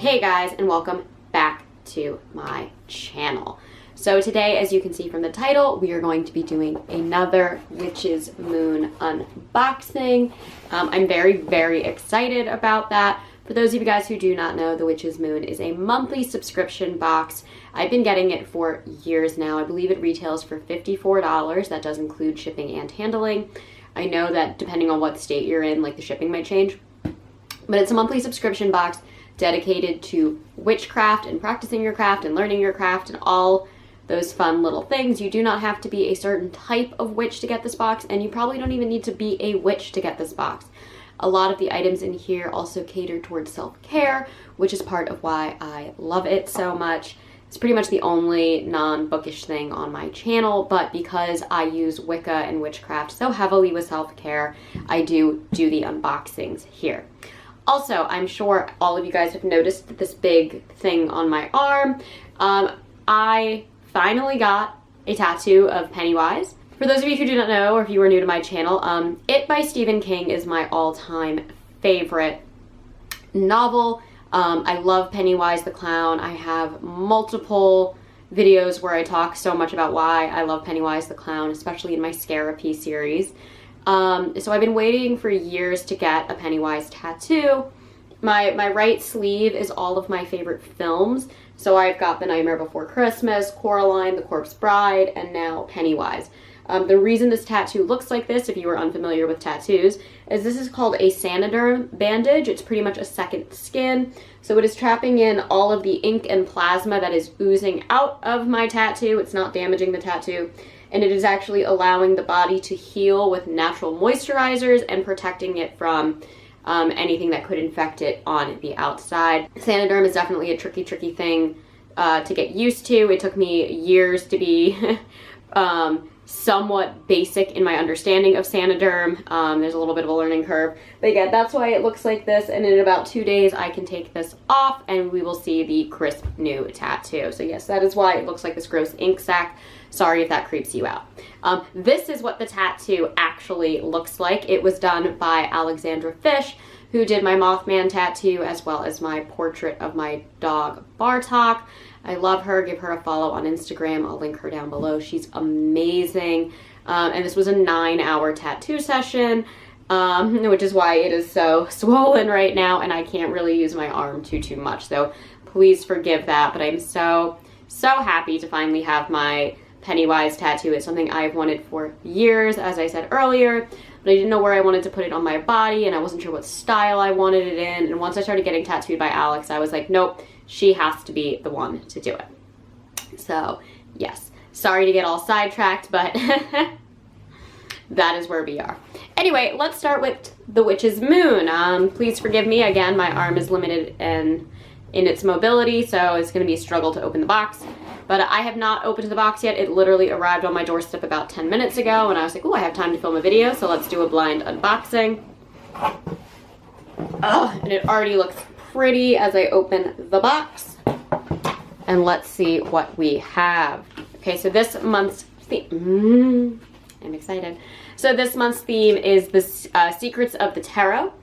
Hey guys, and welcome back to my channel. So today, as you can see from the title, we are going to be doing another Witch's Moon unboxing. I'm very excited about that. For those of you guys who do not know, the Witch's Moon is a monthly subscription box. I've been getting it for years now. I believe it retails for $54. That does include shipping and handling. I know that depending on what state you're in, like the shipping might change. But it's a monthly subscription box dedicated to witchcraft and practicing your craft and learning your craft and all those fun little things. You do not have to be a certain type of witch to get this box, and you probably don't even need to be a witch to get this box. A lot of the items in here also cater towards self-care, which is part of why I love it so much. It's pretty much the only non-bookish thing on my channel, but because I use Wicca and witchcraft so heavily with self-care, I do the unboxings here. Also, I'm sure all of you guys have noticed this big thing on my arm. I finally got a tattoo of Pennywise. For those of you who do not know, or if you are new to my channel, It by Stephen King is my all-time favorite novel. I love Pennywise the Clown. I have multiple videos where I talk so much about why I love Pennywise the Clown, especially in my Scarapy series. So I've been waiting for years to get a Pennywise tattoo. My right sleeve is all of my favorite films. So I've got The Nightmare Before Christmas, Coraline, The Corpse Bride, and now Pennywise. The reason this tattoo looks like this, if you are unfamiliar with tattoos, is this is called a Saniderm bandage. It's pretty much a second skin. So it is trapping in all of the ink and plasma that is oozing out of my tattoo. It's not damaging the tattoo. And it is actually allowing the body to heal with natural moisturizers and protecting it from anything that could infect it on the outside. Saniderm is definitely a tricky thing to get used to. It took me years to be somewhat basic in my understanding of Saniderm. There's a little bit of a learning curve. But yeah, that's why it looks like this, and in about 2 days I can take this off and we will see the crisp new tattoo. So yes, that is why it looks like this gross ink sac. Sorry if that creeps you out. This is what the tattoo actually looks like. It was done by Alexandra Fish, who did my Mothman tattoo as well as my portrait of my dog Bartok. I love her. Give her a follow on Instagram. I'll link her down below. She's amazing. And this was a 9-hour tattoo session, which is why it is so swollen right now, and I can't really use my arm too much. So please forgive that, but I'm so happy to finally have my Pennywise tattoo. It's something I've wanted for years, as I said earlier, but I didn't know where I wanted to put it on my body, and I wasn't sure what style I wanted it in. And once I started getting tattooed by Alex, I was like, nope, she has to be the one to do it. So yes, sorry to get all sidetracked, but that is where we are. Anyway, let's start with the Witch's Moon. Please forgive me, again, my arm is limited in its mobility, so it's going to be a struggle to open the box. But I have not opened the box yet. It literally arrived on my doorstep about 10 minutes ago, and I was like, oh, I have time to film a video, so let's do a blind unboxing. Oh, and it already looks pretty as I open the box. And let's see what we have. Okay, so this month's theme, I'm excited. So this month's theme is the Secrets of the Tarot.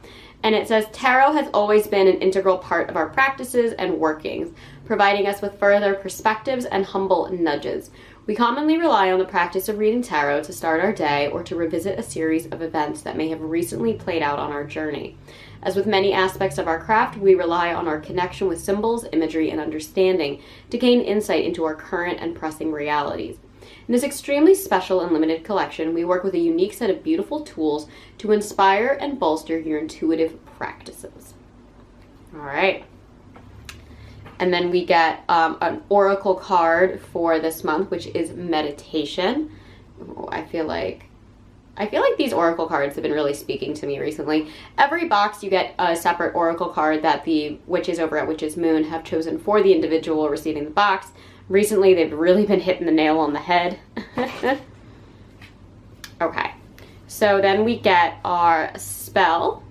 And it says, tarot has always been an integral part of our practices and workings, providing us with further perspectives and humble nudges. We commonly rely on the practice of reading tarot to start our day or to revisit a series of events that may have recently played out on our journey. As with many aspects of our craft, we rely on our connection with symbols, imagery, and understanding to gain insight into our current and pressing realities. In this extremely special and limited collection, we work with a unique set of beautiful tools to inspire and bolster your intuitive practices. All right. And then we get an oracle card for this month, which is meditation. Oh, I feel like these oracle cards have been really speaking to me recently. Every box you get a separate oracle card that the witches over at Witch's Moon have chosen for the individual receiving the box. Recently, they've really been hitting the nail on the head. Okay, so then we get our spell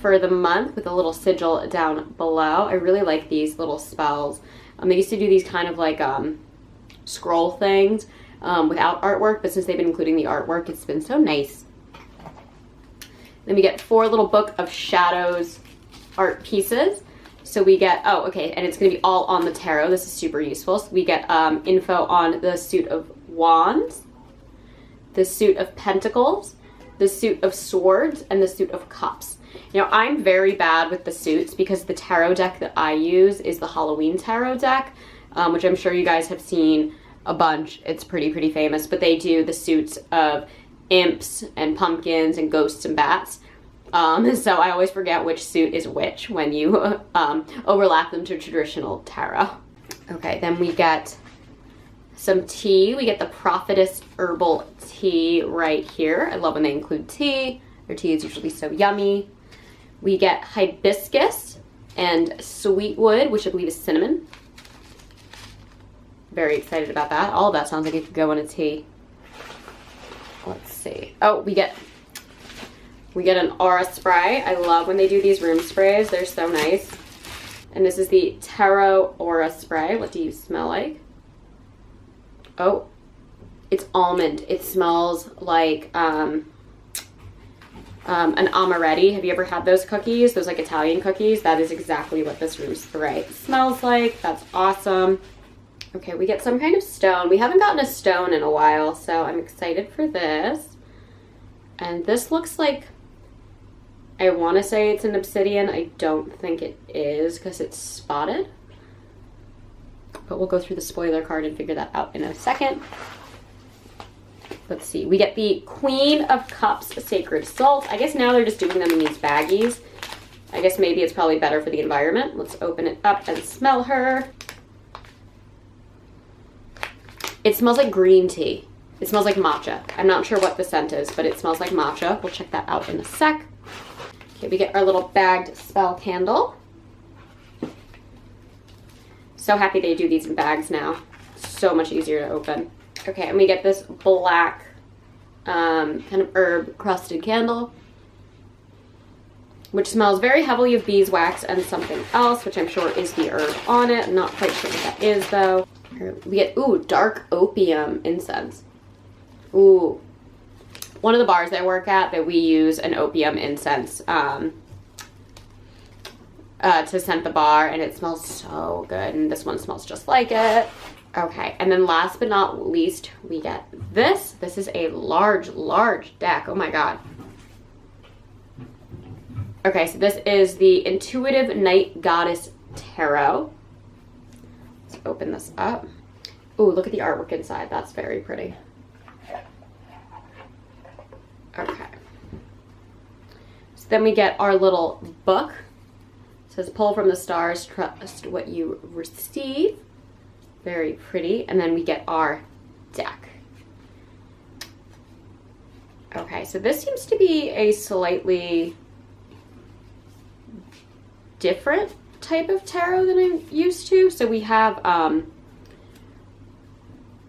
for the month with a little sigil down below. I really like these little spells. They used to do these kind of like scroll things without artwork, but since they've been including the artwork, it's been so nice. Then we get 4 little Book of Shadows art pieces. So we get, oh, okay, and it's going to be all on the tarot. This is super useful. So we get info on the suit of wands, the suit of pentacles, the suit of swords, and the suit of cups. Now, I'm very bad with the suits because the tarot deck that I use is the Halloween tarot deck, which I'm sure you guys have seen a bunch. It's pretty famous, but they do the suits of imps and pumpkins and ghosts and bats. So I always forget which suit is which when you overlap them to traditional tarot. Okay, then we get some tea. We get the Prophetess Herbal Tea right here. I love when they include tea. Their tea is usually so yummy. We get hibiscus and sweetwood, which I believe is cinnamon. Very excited about that. All of that sounds like it could go in a tea. Let's see. Oh, we get an aura spray. I love when they do these room sprays. They're so nice. And this is the Tarot Aura Spray. What do you smell like? Oh, it's almond. It smells like an amaretti. Have you ever had those cookies? Those like Italian cookies? That is exactly what this room spray smells like. That's awesome. Okay, we get some kind of stone. We haven't gotten a stone in a while, so I'm excited for this. And this looks like, I want to say it's an obsidian. I don't think it is because it's spotted. But we'll go through the spoiler card and figure that out in a second. Let's see. We get the Queen of Cups Sacred Salt. I guess now they're just doing them in these baggies. I guess maybe it's probably better for the environment. Let's open it up and smell her. It smells like green tea. It smells like matcha. I'm not sure what the scent is, but it smells like matcha. We'll check that out in a sec. Okay, we get our little bagged spell candle. So happy they do these in bags now. So much easier to open. Okay, and we get this black kind of herb crusted candle, which smells very heavily of beeswax and something else, which I'm sure is the herb on it. I'm not quite sure what that is though. We get, ooh, dark opium incense. Ooh. One of the bars I work at that we use an opium incense to scent the bar, and it smells so good, and this one smells just like it. Okay, and then last but not least, we get this. This is a large deck. Oh my god. Okay, so this is the Intuitive Night Goddess Tarot. Let's open this up. Ooh, look at the artwork inside. That's very pretty. Okay. So then we get our little book. It says, pull from the stars, trust what you receive. Very pretty. And then we get our deck. Okay, so this seems to be a slightly different type of tarot than I'm used to. So we have,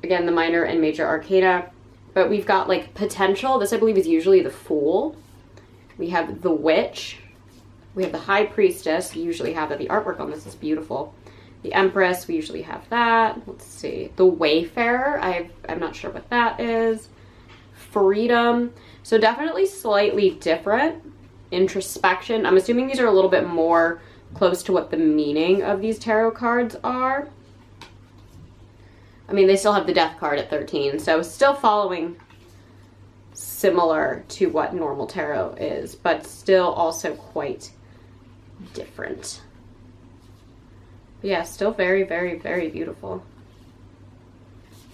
again, the minor and major arcana, but we've got like potential. This I believe is usually the Fool. We have the Witch. We have the High Priestess. You usually have that. The artwork on this is beautiful. The Empress, we usually have that. Let's see. The Wayfarer, I'm not sure what that is. Freedom. So definitely slightly different. Introspection. I'm assuming these are a little bit more close to what the meaning of these tarot cards are. I mean, they still have the Death card at 13, so still following similar to what normal tarot is, but still also quite different. But yeah, still very, very, very beautiful.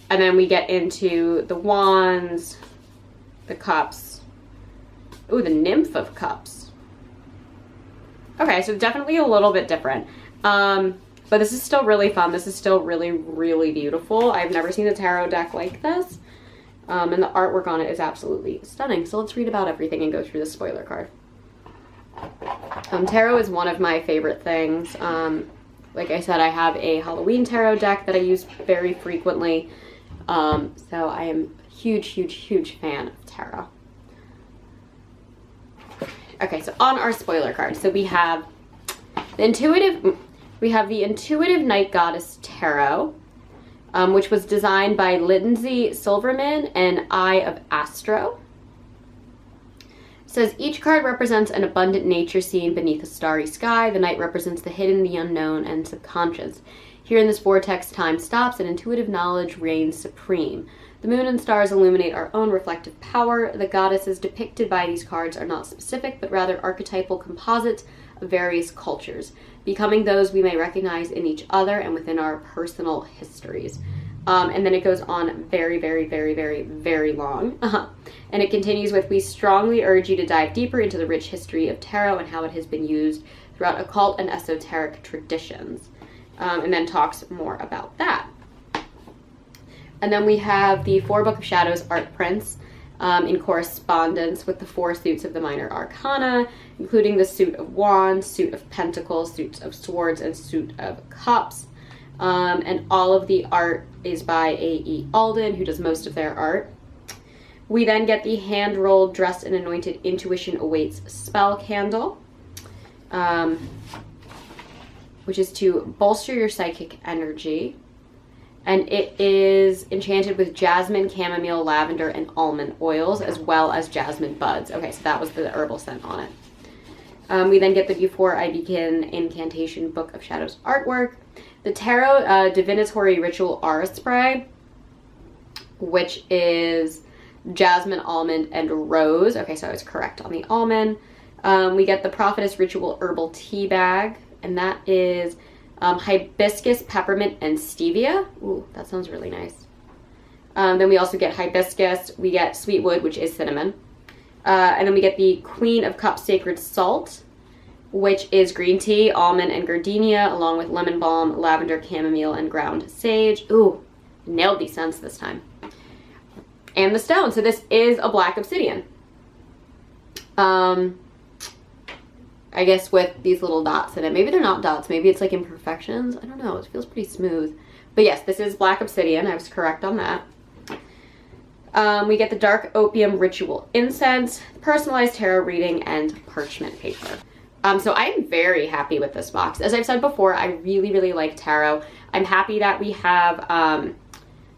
And then we get into the Wands, the Cups. Ooh, the Nymph of Cups. Okay, so definitely a little bit different. But this is still really fun. This is still really, really beautiful. I've never seen a tarot deck like this. And the artwork on it is absolutely stunning. So let's read about everything and go through the spoiler card. Tarot is one of my favorite things. Like I said, I have a Halloween tarot deck that I use very frequently. So I am a huge, huge, huge fan of tarot. Okay, so on our spoiler card, so we have the Intuitive Night Goddess Tarot, which was designed by Lindsay Silverman and Eye of Astro. says each card represents an abundant nature scene beneath a starry sky. The night represents the hidden, the unknown, and subconscious. Here in this vortex, time stops and intuitive knowledge reigns supreme. The moon and stars illuminate our own reflective power. The goddesses depicted by these cards are not specific, but rather archetypal composites of various cultures, becoming those we may recognize in each other and within our personal histories. And then it goes on very, very, very, very, very long. And it continues with, we strongly urge you to dive deeper into the rich history of tarot and how it has been used throughout occult and esoteric traditions. And then talks more about that. And then we have the 4 Book of Shadows art prints in correspondence with the 4 suits of the minor arcana, including the suit of wands, suit of pentacles, suit of swords, and suit of cups. And all of the art is by A.E. Alden, who does most of their art. We then get the hand-rolled, dressed and anointed Intuition Awaits spell candle, which is to bolster your psychic energy. And it is enchanted with jasmine, chamomile, lavender, and almond oils, as well as jasmine buds. Okay, so that was the herbal scent on it. We then get the Before I Begin Incantation Book of Shadows artwork. The Tarot Divinatory Ritual Aura Spray, which is jasmine, almond, and rose. Okay, so I was correct on the almond. We get the Prophetess Ritual Herbal Tea Bag, and that is hibiscus, peppermint, and stevia. Ooh, that sounds really nice. Then we also get hibiscus. We get sweet wood, which is cinnamon. And then we get the Queen of Cups Sacred Salt, which is green tea, almond, and gardenia, along with lemon balm, lavender, chamomile, and ground sage. Ooh, nailed these scents this time. And the stone. So this is a black obsidian. I guess with these little dots in it. Maybe they're not dots. Maybe it's like imperfections. I don't know. It feels pretty smooth. But yes, this is black obsidian. I was correct on that. We get the Dark Opium Ritual Incense, personalized tarot reading, and parchment paper. So I'm very happy with this box. As I've said before, I really, really like tarot. I'm happy that we have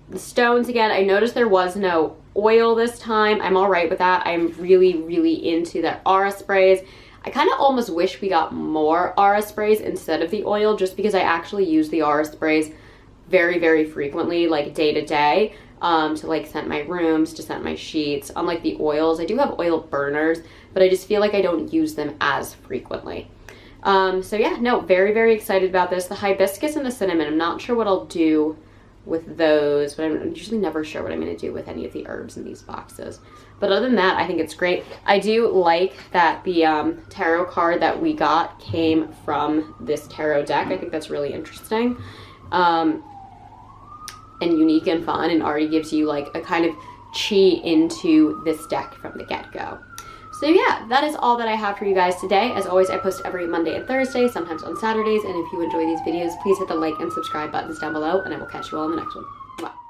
the stones again. I noticed there was no oil this time. I'm all right with that. I'm really, really into that aura sprays. I kind of almost wish we got more aura sprays instead of the oil, just because I actually use the aura sprays very, very frequently, like day to day, to like scent my rooms, to scent my sheets. Unlike the oils, I do have oil burners, but I just feel like I don't use them as frequently. So yeah, no, very, very excited about this. The hibiscus and the cinnamon, I'm not sure what I'll do with those, but I'm usually never sure what I'm going to do with any of the herbs in these boxes. But other than that, I think it's great. I do like that the tarot card that we got came from this tarot deck. I think that's really interesting and unique and fun, and already gives you like a kind of chi into this deck from the get-go. So yeah, that is all that I have for you guys today. As always, I post every Monday and Thursday, sometimes on Saturdays, and if you enjoy these videos, please hit the like and subscribe buttons down below, and I will catch you all in the next one. Bye.